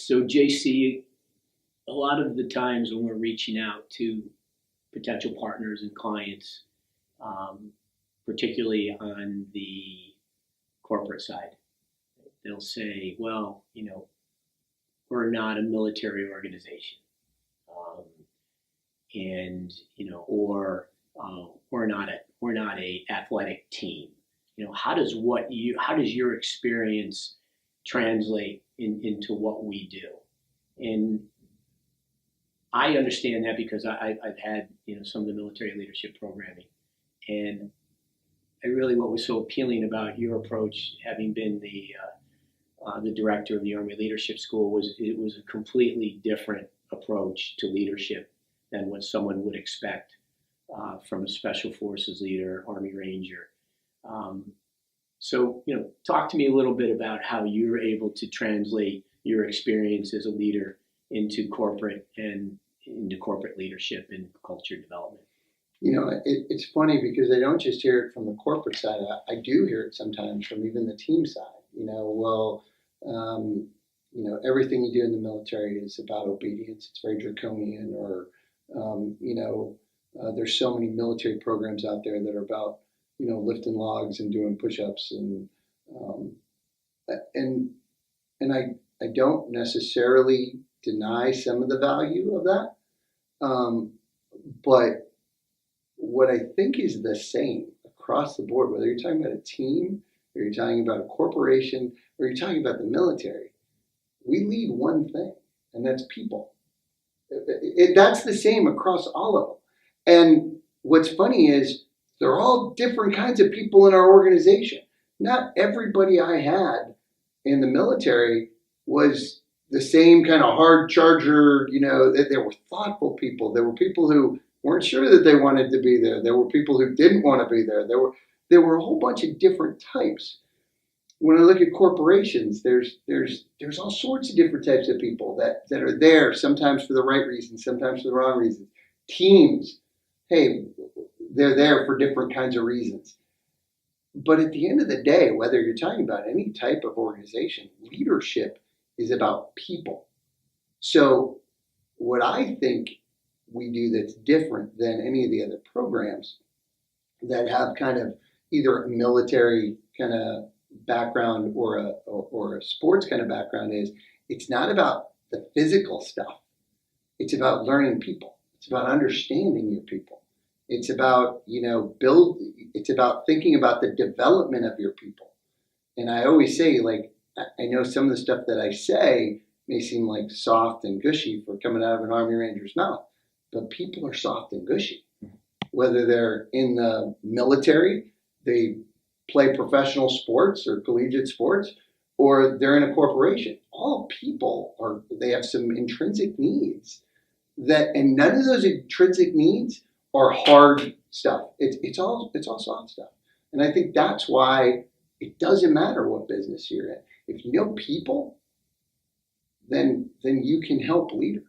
So JC, a lot of the times when we're reaching out to potential partners and clients, um, particularly on the corporate side, they'll say, well, we're not a military organization. Um, and, or we're not a athletic team. How does your experience translate into what we do? And I understand that because I've had some of the military leadership programming, and what was so appealing about your approach, having been the director of the Army Leadership School, was it was a completely different approach to leadership than what someone would expect from a Special Forces leader, Army Ranger. Um, so, talk to me a little bit about how you're able to translate your experience as a leader into corporate leadership and culture development. It's funny because I don't just hear it from the corporate side. I do hear it sometimes from even the team side. Everything you do in the military is about obedience. It's very draconian, or there's so many military programs out there that are about lifting logs and doing push-ups, um, and I don't necessarily deny some of the value of that, but what I think is the same across the board, whether you're talking about a team, or you're talking about a corporation, or you're talking about the military, we lead one thing, and that's people. That's the same across all of them. And what's funny is they're all different kinds of people in our organization. Not everybody I had in the military was the same kind of hard charger. There were thoughtful people. There were people who weren't sure that they wanted to be there. There were people who didn't want to be there. There were a whole bunch of different types. When I look at corporations, there's all sorts of different types of people that are there, sometimes for the right reasons, sometimes for the wrong reasons. Teams, hey, they're there for different kinds of reasons. But at the end of the day, whether you're talking about any type of organization, leadership is about people. So what I think we do that's different than any of the other programs that have kind of either a military kind of background or a sports kind of background is, it's not about the physical stuff. It's about learning people. It's about understanding your people. It's about it's about thinking about the development of your people. And I always say, I know some of the stuff that I say may seem like soft and gushy for coming out of an Army Ranger's mouth, but people are soft and gushy. Whether they're in the military, they play professional sports or collegiate sports, or they're in a corporation. All people they have some intrinsic needs and none of those intrinsic needs are hard stuff. It's all soft stuff. And I think that's why it doesn't matter what business you're in. If you know people, then you can help leaders.